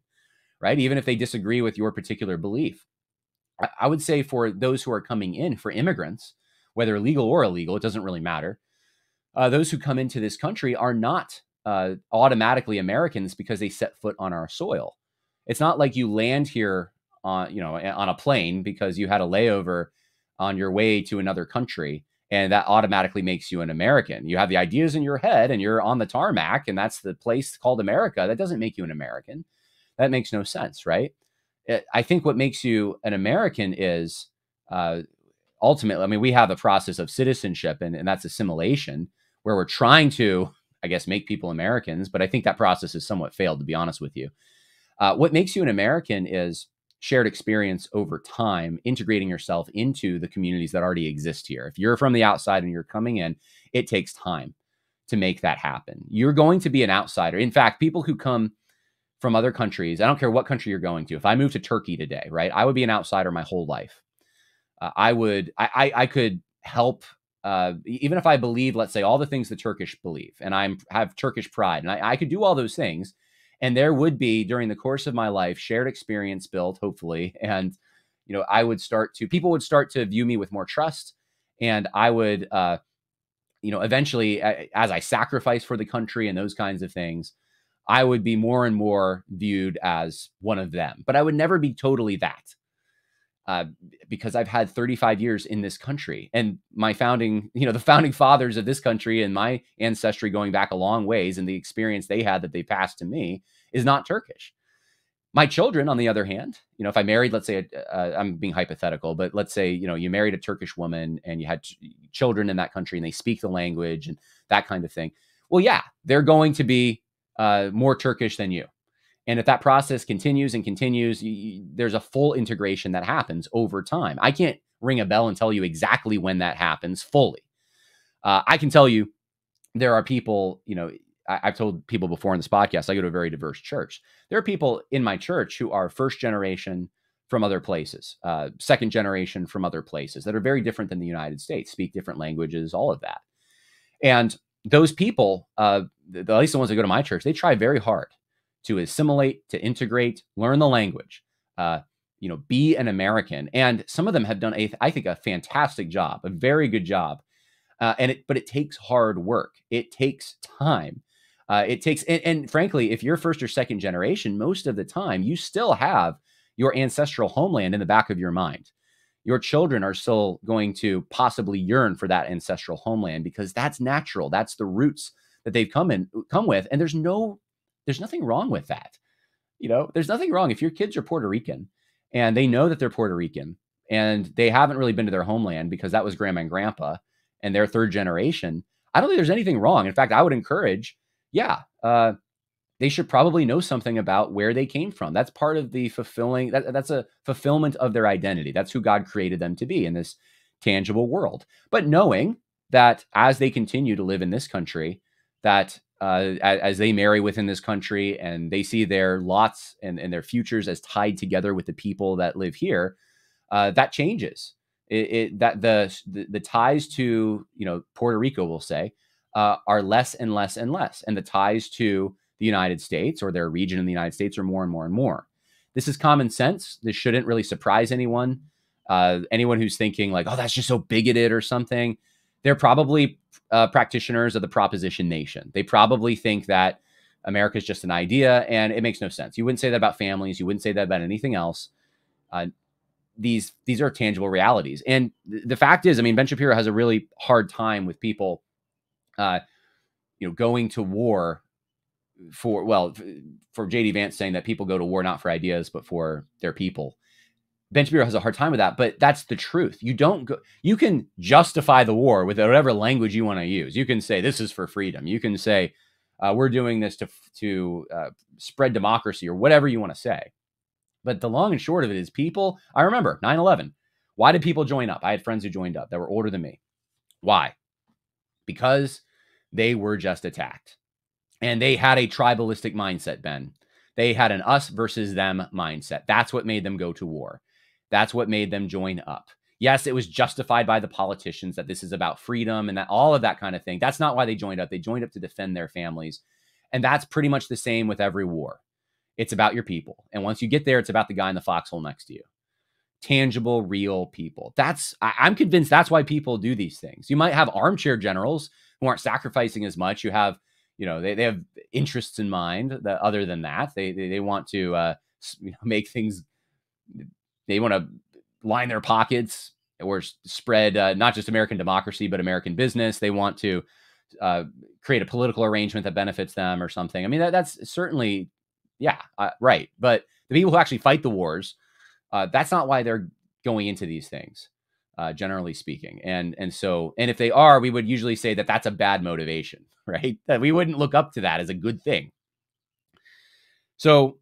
right? Even if they disagree with your particular belief. I would say for those who are coming in, for immigrants, whether legal or illegal, it doesn't really matter. Those who come into this country are not automatically Americans because they set foot on our soil. It's not like you land here on a plane because you had a layover on your way to another country, and that automatically makes you an American. You have the ideas in your head and you're on the tarmac and that's the place called America. That doesn't make you an American. That makes no sense, right? I think what makes you an American is ultimately, I mean, we have a process of citizenship and that's assimilation where we're trying to, I guess, make people Americans. But I think that process has somewhat failed, to be honest with you. What makes you an American is shared experience over time, integrating yourself into the communities that already exist here. If you're from the outside and you're coming in, it takes time to make that happen. You're going to be an outsider. In fact, people who come from other countries, I don't care what country you're going to. If I moved to Turkey today, right, I would be an outsider my whole life. I could help, even if I believe, let's say, all the things the Turkish believe, and I have Turkish pride, and I could do all those things. And there would be, during the course of my life, shared experience built, hopefully. And, people would start to view me with more trust. And I would, eventually, as I sacrifice for the country and those kinds of things, I would be more and more viewed as one of them. But I would never be totally that. Because I've had 35 years in this country, and my the founding fathers of this country and my ancestry going back a long ways, and the experience they had that they passed to me is not Turkish. My children, on the other hand, if I married, let's say, I'm being hypothetical, but let's say, you married a Turkish woman and you had children in that country and they speak the language and that kind of thing. Well, yeah, they're going to be more Turkish than you. And if that process continues and continues, there's a full integration that happens over time. I can't ring a bell and tell you exactly when that happens fully. I can tell you there are people, I've told people before in this podcast, I go to a very diverse church. There are people in my church who are first generation from other places, second generation from other places that are very different than the United States, speak different languages, all of that. And those people, at least the ones that go to my church, they try very hard to assimilate, to integrate, learn the language, be an American. And some of them have done, I think, a fantastic job, a very good job. But it takes hard work. It takes time. And frankly, if you're first or second generation, most of the time, you still have your ancestral homeland in the back of your mind. Your children are still going to possibly yearn for that ancestral homeland because that's natural. That's the roots that they've come with. And there's nothing wrong with that. There's nothing wrong if your kids are Puerto Rican and they know that they're Puerto Rican and they haven't really been to their homeland because that was grandma and grandpa and they're third generation. I don't think there's anything wrong. In fact, I would encourage, they should probably know something about where they came from. That's part of the that's a fulfillment of their identity. That's who God created them to be in this tangible world. But knowing that as they continue to live in this country, that as they marry within this country and they see their lots and their futures as tied together with the people that live here, that changes. That the ties to Puerto Rico, we'll say, are less and less and less, and the ties to the United States or their region in the United States are more and more and more. This is common sense. This shouldn't really surprise anyone. Anyone who's thinking like, oh, that's just so bigoted or something. They're probably practitioners of the proposition nation. They probably think that America is just an idea, and it makes no sense. You wouldn't say that about families. You wouldn't say that about anything else. These are tangible realities. And the fact is, I mean, Ben Shapiro has a really hard time with people, going to war for JD Vance saying that people go to war not for ideas, but for their people. Ben Shapiro has a hard time with that, but that's the truth. You can justify the war with whatever language you want to use. You can say this is for freedom. You can say we're doing this to spread democracy or whatever you want to say. But the long and short of it is I remember 9/11. Why did people join up? I had friends who joined up that were older than me. Why? Because they were just attacked. And they had a tribalistic mindset, Ben. They had an us versus them mindset. That's what made them go to war. That's what made them join up. Yes, it was justified by the politicians that this is about freedom and that all of that kind of thing. That's not why they joined up. They joined up to defend their families. And that's pretty much the same with every war. It's about your people. And once you get there, it's about the guy in the foxhole next to you. Tangible, real people. I'm convinced that's why people do these things. You might have armchair generals who aren't sacrificing as much. You have, they have interests in mind that other than that, they want to make things, they want to line their pockets or spread not just American democracy, but American business. They want to create a political arrangement that benefits them or something. I mean, that's certainly, right. But the people who actually fight the wars, that's not why they're going into these things, generally speaking. And if they are, we would usually say that that's a bad motivation, right? That we wouldn't look up to that as a good thing. So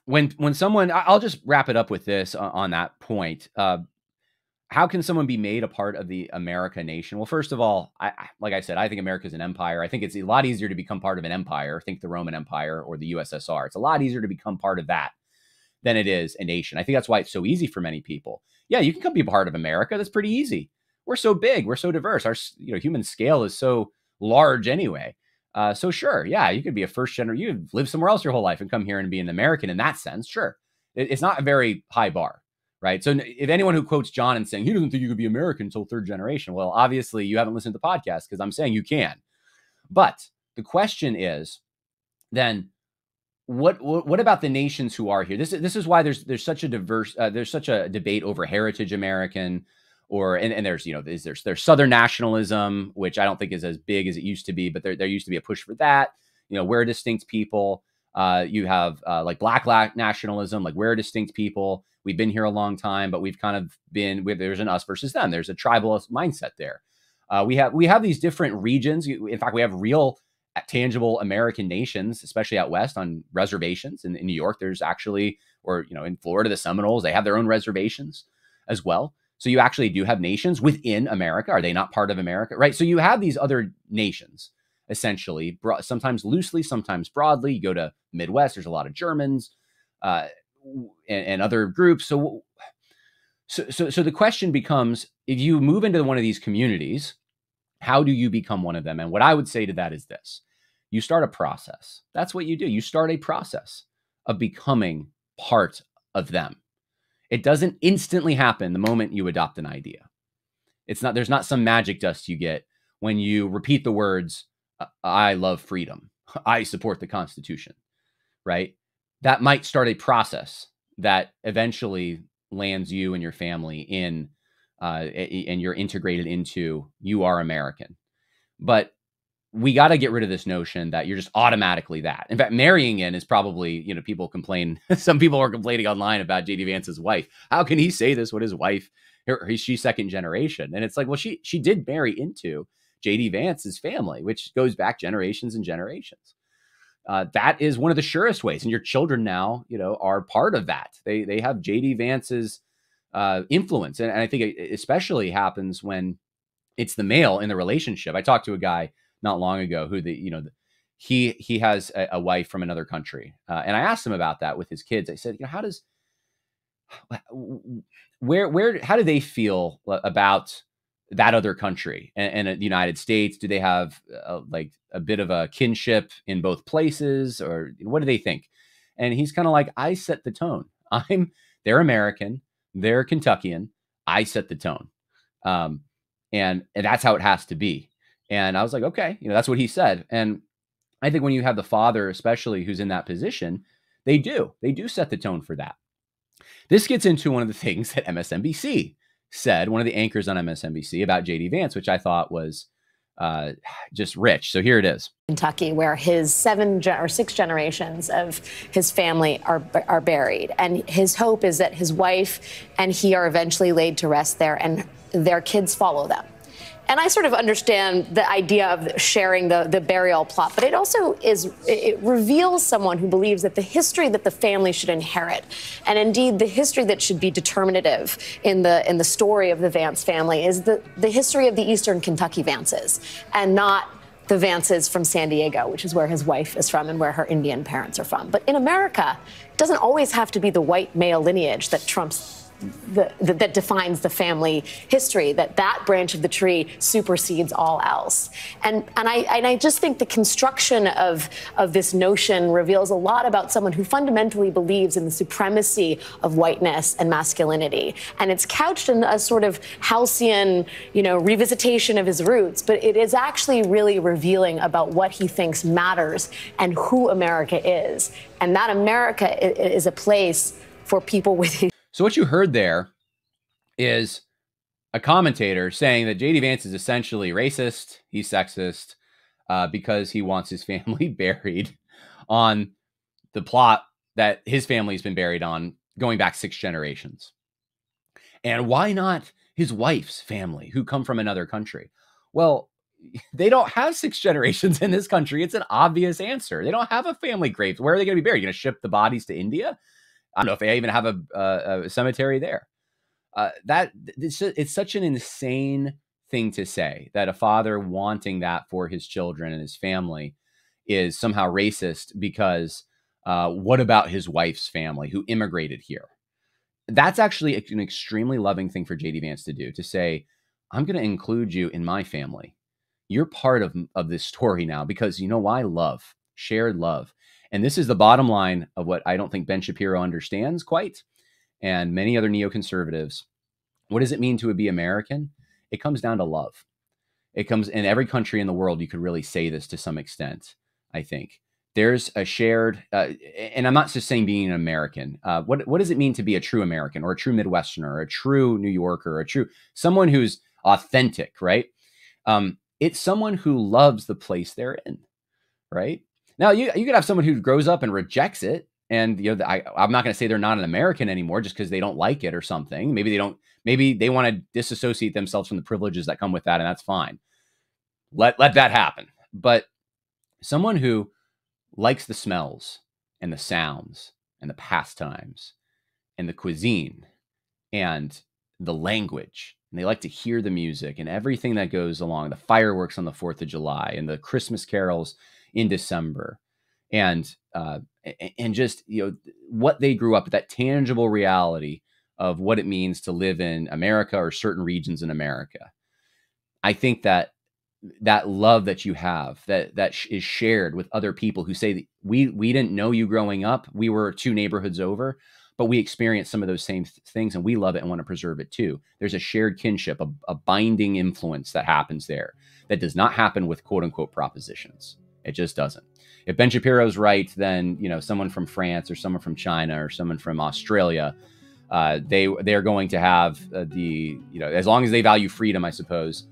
when someone, I'll just wrap it up with this on that point. How can someone be made a part of the America nation? Well, first of all, like I said, I think America is an empire. I think it's a lot easier to become part of an empire. Think the Roman Empire or the USSR. It's a lot easier to become part of that than it is a nation. I think that's why it's so easy for many people. Yeah, you can be part of America. That's pretty easy. We're so big. We're so diverse. Our human scale is so large anyway. So sure, yeah, you could be a first generation. You could live somewhere else your whole life and come here and be an American in that sense. Sure, it's not a very high bar. Right. So if anyone who quotes John and saying he doesn't think you could be American until third generation, well, obviously you haven't listened to the podcast because I'm saying you can. But the question is then what about the nations who are here? This is why there's such a there's such a debate over heritage American and there's Southern nationalism, which I don't think is as big as it used to be, but there used to be a push for that. We're distinct people. You have like Black nationalism, like we're distinct people. We've been here a long time, but we've kind of there's an us versus them. There's a tribal mindset there. We have these different regions. In fact, we have real tangible American nations, especially out west on reservations. In New York, there's actually, or in Florida, the Seminoles, they have their own reservations as well. So you actually do have nations within America. Are they not part of America? Right. So you have these other nations, essentially, sometimes loosely, sometimes broadly. You go to Midwest, there's a lot of Germans and other groups. So the question becomes, if you move into one of these communities, how do you become one of them? And what I would say to that is this: you start a process. That's what you do. You start a process of becoming part of them. It doesn't instantly happen the moment you adopt an idea. There's not some magic dust you get when you repeat the words, I love freedom, I support the Constitution, right? That might start a process that eventually lands you and your family in, and you're integrated into, you are American. But we got to get rid of this notion that you're just automatically that. In fact, marrying in is probably, people complain. Some people are complaining online about J.D. Vance's wife. How can he say this with his wife? She's second generation. And it's like, well, she did marry into J.D. Vance's family, which goes back generations and generations. That is one of the surest ways. And your children now, are part of that. They have J.D. Vance's influence. And I think it especially happens when it's the male in the relationship. I talked to a guy not long ago who he has a wife from another country. And I asked him about that with his kids. I said, how do they feel about that other country and the United States? Do they have like a bit of a kinship in both places, or what do they think? And he's kind of like, I set the tone. They're American, they're Kentuckian. I set the tone. And that's how it has to be. And I was like, okay, that's what he said. And I think when you have the father, especially who's in that position, they do set the tone for that. This gets into one of the things that MSNBC said, one of the anchors on MSNBC about J.D. Vance, which I thought was just rich. So here it is. Kentucky, where his 7 or 6 generations of his family are buried. And his hope is that his wife and he are eventually laid to rest there and their kids follow them. And I sort of understand the idea of sharing the burial plot, but it also it reveals someone who believes that the history that the family should inherit, and indeed the history that should be determinative in the story of the Vance family, is the history of the Eastern Kentucky Vances, and not the Vances from San Diego, which is where his wife is from and where her Indian parents are from. But in America, it doesn't always have to be the white male lineage that trumps that defines the family history, that branch of the tree supersedes all else. And I just think the construction of this notion reveals a lot about someone who fundamentally believes in the supremacy of whiteness and masculinity. And it's couched in a sort of halcyon, revisitation of his roots, but it is actually really revealing about what he thinks matters and who America is. And that America is a place for people with. So what you heard there is a commentator saying that J.D. Vance is essentially racist, he's sexist, because he wants his family buried on the plot that his family's been buried on going back 6 generations. And why not his wife's family, who come from another country? Well, they don't have 6 generations in this country. It's an obvious answer. They don't have a family grave. Where are they going to be buried? You're going to ship the bodies to India? I don't know if they even have a cemetery there. It's such an insane thing to say, that a father wanting that for his children and his family is somehow racist because what about his wife's family who immigrated here? That's actually an extremely loving thing for J.D. Vance to do, to say, I'm going to include you in my family. You're part of this story now, because you know why? Love, shared love. And this is the bottom line of what I don't think Ben Shapiro understands quite, and many other neoconservatives. What does it mean to be American? It comes down to love. It comes in every country in the world. You could really say this to some extent, I think. There's a shared, and I'm not just saying being an American. What does it mean to be a true American, or a true Midwesterner, or a true New Yorker, or someone who's authentic, right? It's someone who loves the place they're in, right? Now, you could have someone who grows up and rejects it, and I'm not going to say they're not an American anymore just because they don't like it or something. Maybe they want to disassociate themselves from the privileges that come with that, and that's fine. Let that happen. But someone who likes the smells and the sounds and the pastimes and the cuisine and the language, and they like to hear the music and everything that goes along, the fireworks on the 4th of July and the Christmas carols in December, and just what they grew up with, that tangible reality of what it means to live in America or certain regions in America. I think that love that you have that is shared with other people who say that we didn't know you growing up, we were 2 neighborhoods over, but we experienced some of those same things and we love it and want to preserve it too. There's a shared kinship, a binding influence that happens there that does not happen with quote unquote propositions. It just doesn't. If Ben Shapiro's right, then someone from France or someone from China or someone from Australia, they're going to have as long as they value freedom, I suppose,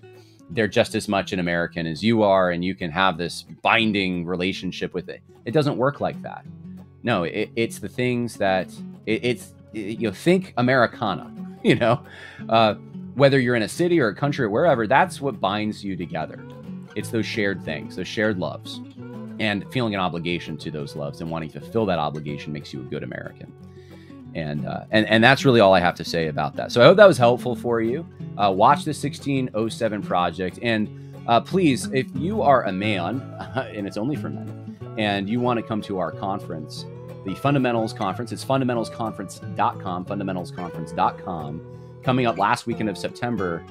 they're just as much an American as you are, and you can have this binding relationship with it. It doesn't work like that. No, it's the things that think Americana. Whether you're in a city or a country or wherever, that's what binds you together. It's those shared things, those shared loves, and feeling an obligation to those loves and wanting to fulfill that obligation makes you a good American. And that's really all I have to say about that. So I hope that was helpful for you. Watch the 1607 Project. And please, if you are a man, and it's only for men, and you want to come to our conference, the Fundamentals Conference, it's fundamentalsconference.com, fundamentalsconference.com, coming up last weekend of September.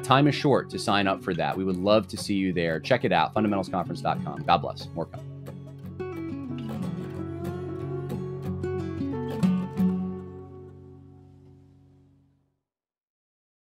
Time is short to sign up for that. We would love to see you there. Check it out, fundamentalsconference.com. God bless. More coming.